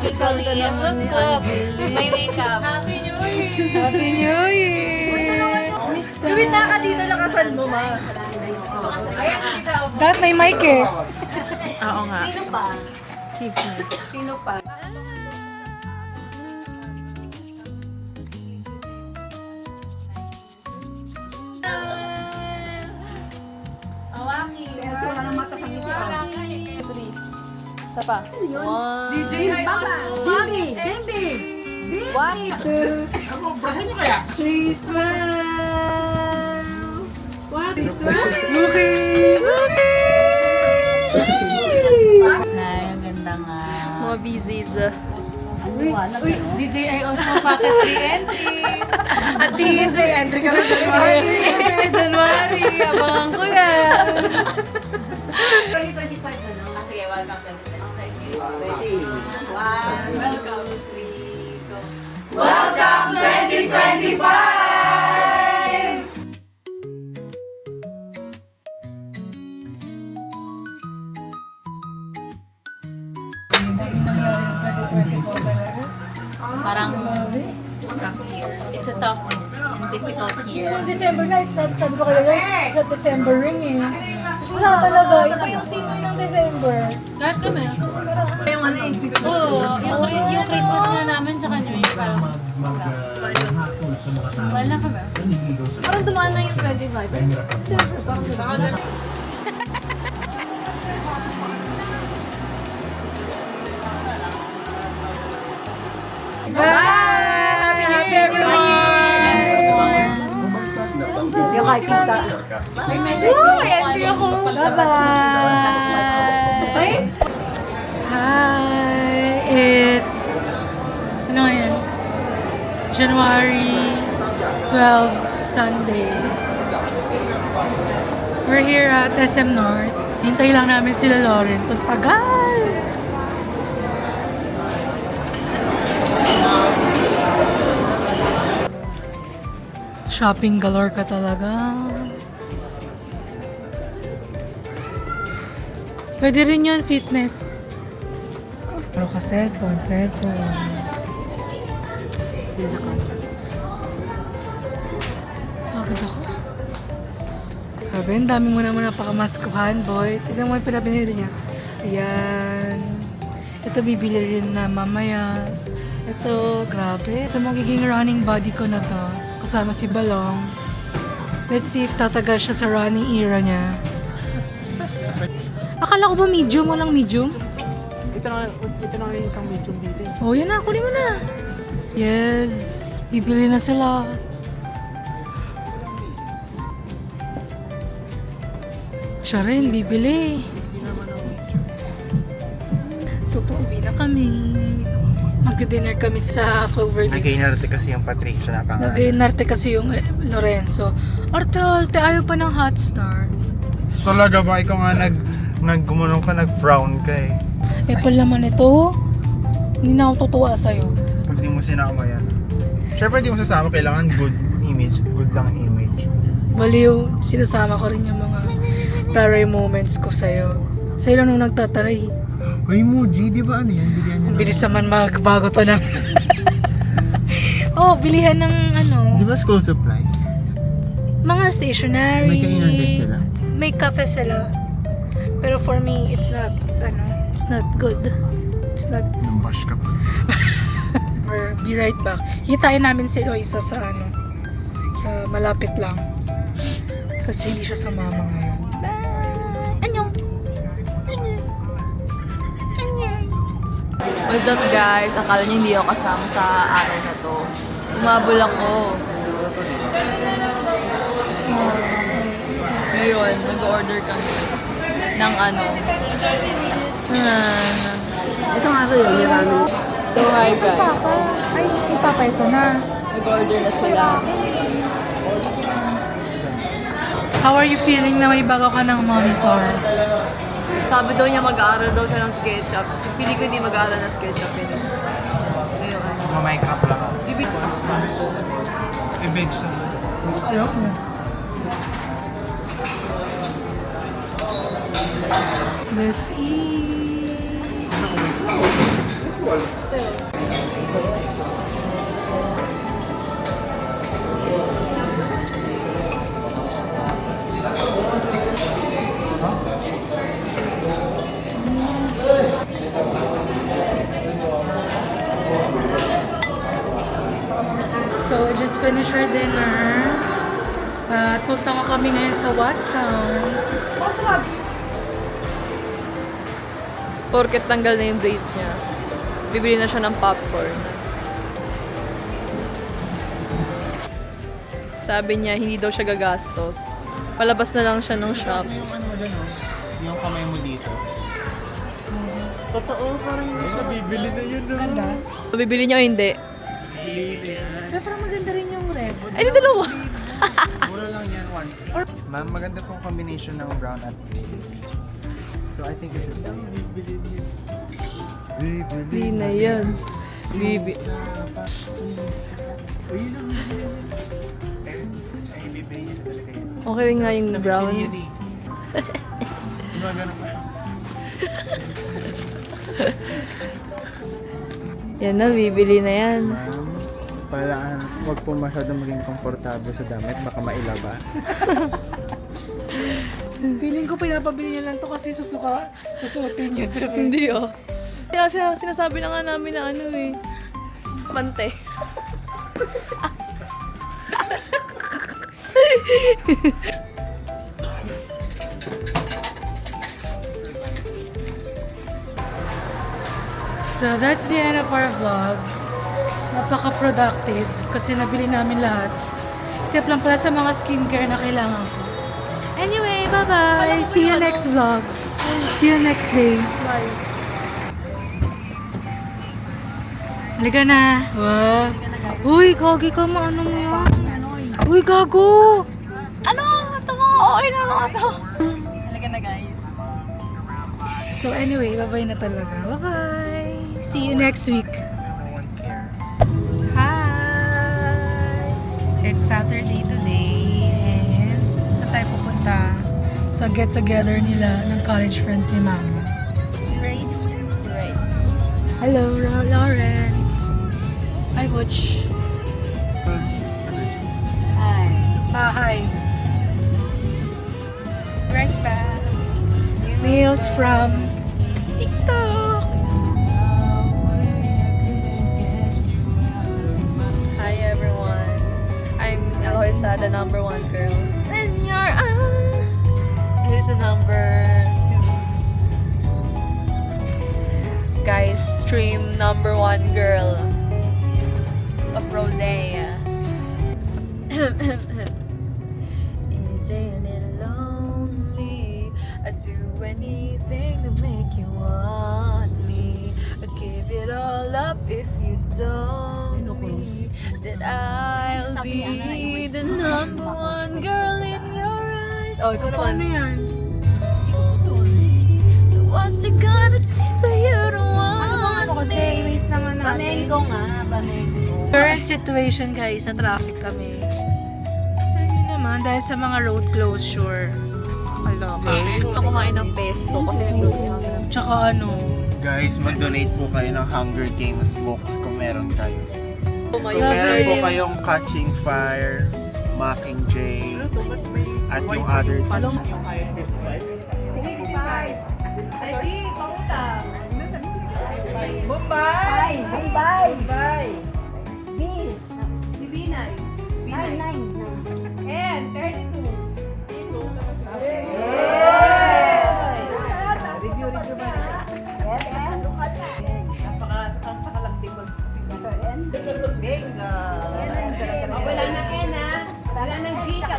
Legally. Look. May makeup. Happy New Year! Happy New Year! Lumita ka dito, lakasan mo, ma. Ayan, lumita ako. Dahil may mic eh. Oo nga. Sino pa? Sino pa? Awaki. Kasi wala nang mata sa ngiti. Isa pa. DJ Hindi. One, two. Three, smile. What is smile? Okay! Ay, ang ganda nga. Mga busies. Uy, DJ also Pocket 3 entry. At least may entry ka na January. January, abangan ko yan. 2025 na, no? Ah, sige, welcome 2025. Okay. Welcome, 3, go. Welcome 2025! Parang tough year. It's a tough and difficult year. Yung December na, it's not, sabi ko kayo, it's not December ring eh. Wala talaga, iba yung simoy ng December. Lahat kami. Yung ano yung Oo, yung Christmas na namin tsaka New Year. Parang wala kami. Parang dumaan na yung 25. Seriously, parang dumaan. Happy New Year, everyone! Yung kahit kita. May message ko. Bye-bye! Hi! It's... Ano ngayon? January 12, Sunday. We're here at SM North. Hintay lang namin sila Lawrence. Ang tagal! Shopping galore ka talaga. Pwede rin yun, fitness. Pero ka cellphone. Pagod ako. Sabi, ang dami mo naman napakamaskuhan, boy. Tignan mo yung pinapinili niya. Ayan. Ito bibili rin na mamaya. Ito, grabe. So, magiging running body ko na to. Kasama si Balong. Let's see if tatagal siya sa running era niya. Akala ko ba medium? Walang medium? Ito na yung isang medium dito. Oh, yan na. Kunin mo na. Yes. Bibili na sila. Siya rin, bibili. So, pauwi na kami. Mag-dinner kami sa Cloverleaf. Nag-inarte kasi yung Patricia na pangalan. Nag-inarte kasi yung Lorenzo. Arte, ayaw pa ng Hotstar. Talaga ba? Ikaw nga naggumunong ka, nag-frown ka eh. Apple naman ito. Hindi na ako tutuwa sa'yo. Pag di mo sinama yan. Siyempre di mo sasama, kailangan good image. Good lang image. Baliw, sinasama ko rin yung mga taray moments ko sa'yo. Sa'yo lang nung nagtataray. Uy, Muji, di ba ano yan? Bilihan nyo Bilis naman magbago to ng... oh, bilihan ng ano, Di ba school supplies? mga stationery. May kainan din sila. May cafe sila. Pero for me, it's not good. It's not... Nambash ka pa. Or be right back. Hitain namin si Eloisa sa sa malapit lang. Kasi hindi siya sumama ngayon. Anyong! What's up guys? Akala niyo hindi ako kasama sa araw na to. Umabol ako. Ngayon, mag-order kami ng ano. Ito nga rin yung ramen. So hi guys. Ay, ipapa ito na. Mag-order na sila. How are you feeling na may bago ka ng monitor? Sabi daw niya mag-aaral daw siya ng SketchUp. Pili ko hindi mag-aaral ng SketchUp yun. Ngayon ano. Maminecraft lang ako. I-bench na. Ayoko. Let's eat. Ito yun. finish our dinner. At punta ko kami ngayon sa Watsons. Porket tanggal na yung braids niya. Bibili na siya ng popcorn. Sabi niya, hindi daw siya gagastos. Palabas na lang siya ng shop. Yung ano mo dyan, oh. Yung kamay mo dito. Totoo, parang hindi siya bibili na yun. Ganda. Bibili niya o hindi? Bibili yan. Pero parang maganda rin yung red. Ay, di dalawa! Mura lang yan once. Ma'am, maganda pong combination ng brown at gray. So I think you should buy it. Hindi na yan. Bibi. Okay rin nga yung brown. Diba ganun pa? Yan na, bibili na yan. Ma'am, huwag po masyadong maging komportable sa damit, baka mailaba. Feeling ko pinapabili niya lang to kasi susuotin niya. Hindi oh. Sinasabi na nga namin na ano eh. Pante. So that's the end of our vlog. Napaka-productive kasi nabili namin lahat. Except lang pala sa mga skincare na kailangan ko. Anyway, bye-bye! See you next vlog. See you next day. Bye. Halika na. Wow. Uy, Gogi ka ano mo yan? Uy, gago! Ano? Ito mo! Okay na mga to. Halika na guys. So anyway, bye-bye na talaga. Bye-bye! See you next week. No one cares. Hi! It's Saturday today and saan tayo pupunta? Sa get-together nila ng college friends ni Mama. Right. Hello, Lawrence! Hi, Butch! Hi! Right back! Meals from TikTok! Hi everyone. I'm Eloisa, the #1 girl. In your eyes. This is the #2. Guys, stream #1 girl of Rosé. Isn't it lonely? I'd do anything to make you want me. I'd give it all up if you told me that I'll be the #1 girl in your eyes. Oh, ikaw naman. yan? So what's it gonna take for you to want me? Erase na nga natin. Current situation guys, sa traffic kami. Ayun naman, dahil sa mga road closure. Kaloka. Gusto kumain ng pesto kasi nag-close yung mga Tsaka ano, Guys, mag-donate po kayo ng Hunger Games books kung meron kayo. Kung Tumayo meron po kayo. kayong Catching Fire, Mockingjay, at yung other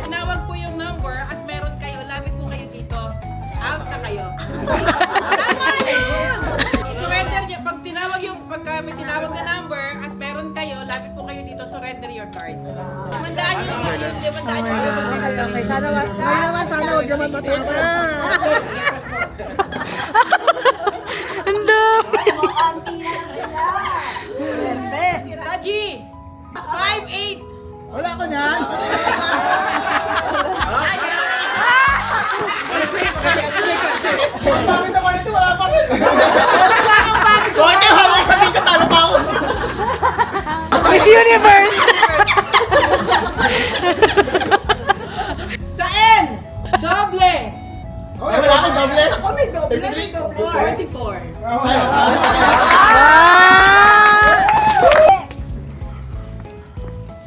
Tinawag po yung number at meron kayo, lapit po kayo dito. Out na kayo. Tama na yun! Surrender niyo. Pagka may tinawag na number at meron kayo, lapit po kayo dito, surrender your card. Mandaan niyo yung limandaan niyo. Okay, sana huwag naman matawag. ang dami! Taji! 5-8! Wala ko niyan! Bakit naman ito? Wala pa rin! Bakit yung hawak sa dito? Talo pa ako! Miss Universe! Sa N! Doble! Ay, wala akong doble! Ako may doble! 34.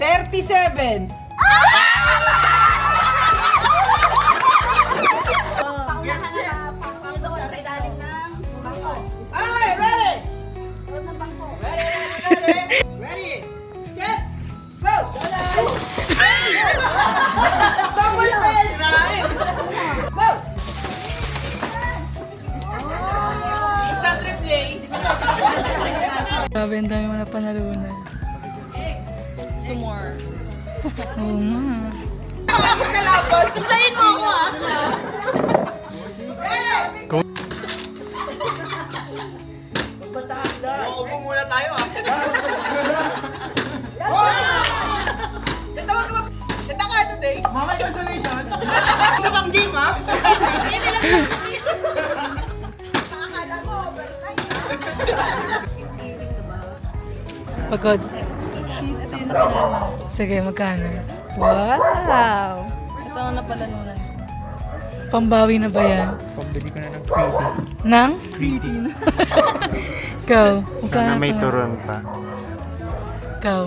30! 27. Okay, ready? Ready, set, go! Double face! Go! Instant replay. Grabe, ang dami mo na panalunan. Two more. Oo nga. Kalaban. Hintayin mo ako ah. Uupo muna tayo ah. Ito ka today. Mama, consolation. Sa pang game ah. Pagod. Sis, ito yung napalalunan ko. Sige, magkano? Wow! Ito ang napalalunan ko. Pambawi na ba yan? Pambili ko na ng creating. Nang? Creating. Ikaw. Sana magkano may pa? turon pa. Ikaw.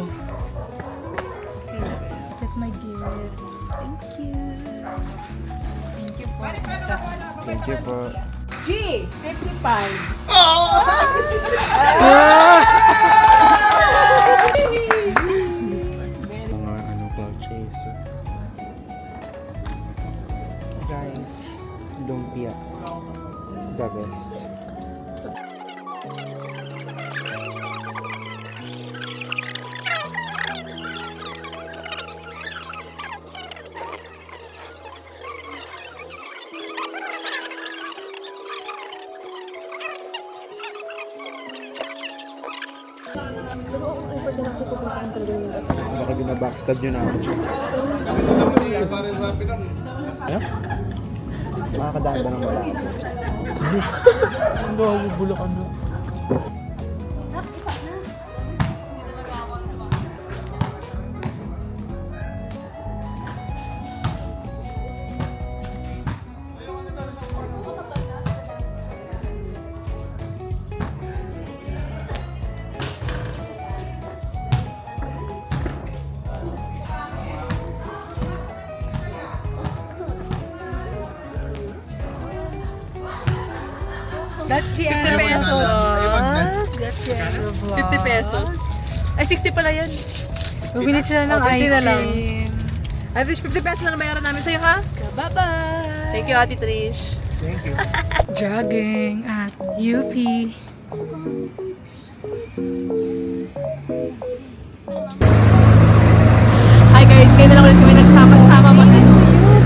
Get my gifts. Thank you. Thank you po. Thank you po. G, 55. Mga cloud chaser. Guys, lumpia. The best. Baka binabackstab nyo na ako. Ano? Makakadaan ba ng wala? Ang bubulakan mo. That's the 50 pesos. That's the end of vlog. 50 pesos. Ay, 60 pala yan. Bumili sila ng 50 ice na lang. cream. Ate Trish, 50 pesos na nabayaran namin sa'yo, ha? Bye-bye! Thank you, Ate Trish. Thank you. Jogging at UP. Hi guys, ngayon na lang ulit kami nagsama-sama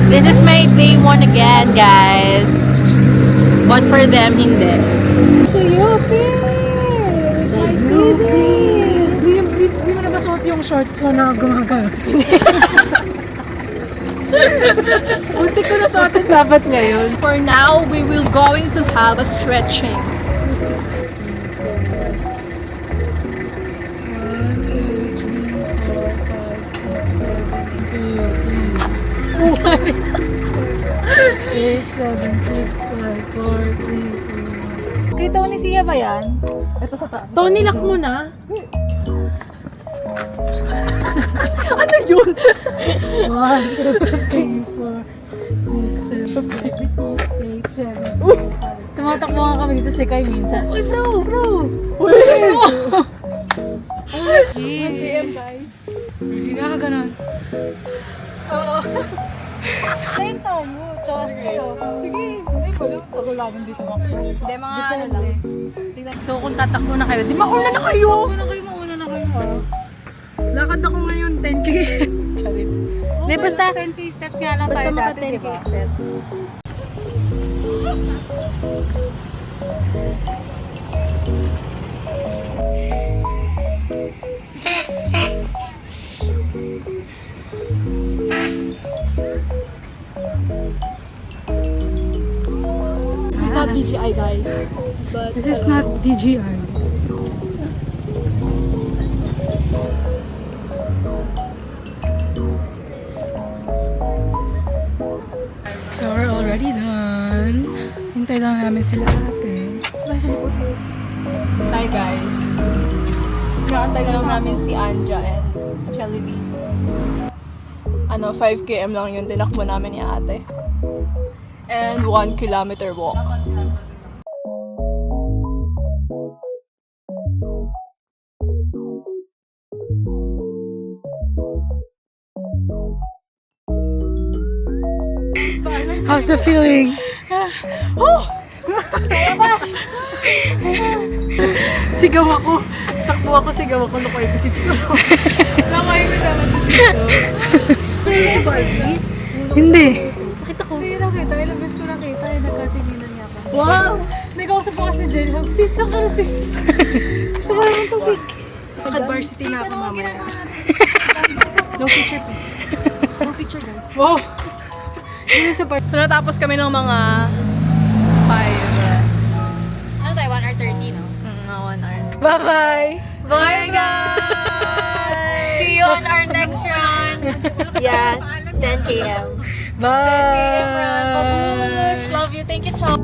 This is my day 1 again, guys. But for them, hindi. Hindi mo na masuot yung shorts mo na gumagano. Unti ko na suotin dapat ngayon. For now, we will going to have a stretching. Eight, 7, 6, 5, 4, 3, 2, 1. Kay Tony Sia ba yan? Ito sa ta. Tony, lock mo na. Ano yun? 1, 2, 3, 4, 6, 7, 8, 7, 6, 5. Tumatakbo nga kami dito si Kai minsan. Uy, bro! Wait! 1 PM, guys. Hindi ka ganon. Oo. Kain tayo. Tsaka kayo. Sige. Hindi, balo. Tago namin dito ako. Hindi, mga ano lang. Tingnan. So kung tatakbo na kayo, di mauna na kayo! Mauna na kayo ha. Lakad ako ngayon 10k. Charit. Hindi, basta 10k steps nga lang tayo dati, diba? steps. This is not BGI, guys. But, It is not DGI. So we're already done. Hintay lang namin sila ate. hi guys. Inaantay ka lang namin si Anja and Chelly B. 5 km lang yung tinakbo namin ni ate. And 1 kilometer walk. How's the feeling? Sigaw ako. Takbo ako, sigaw ako. Nakuha ko si Tito. Nakuha ko naman si Tito. Kaya sa Barbie? Hindi. Nakita ko. Hindi nakita. Ilang beses ko nakita. Nagkatinginan niya ako. Wow! Nagkausap ako si Jen. Sabi ko, sis, saan ka na sis? Gusto ko lang ng tubig. Naka-varsity na ako mamaya. No picture, please. No picture, guys. Wow. Dito sa part. So natapos kami ng mga 5. Ano tayo? 1 hour 30, no? Mga 1 hour. Bye-bye. Bye, guys! See you on our next run. Yeah, 10 km. Bye. Love you. Thank you, Chop.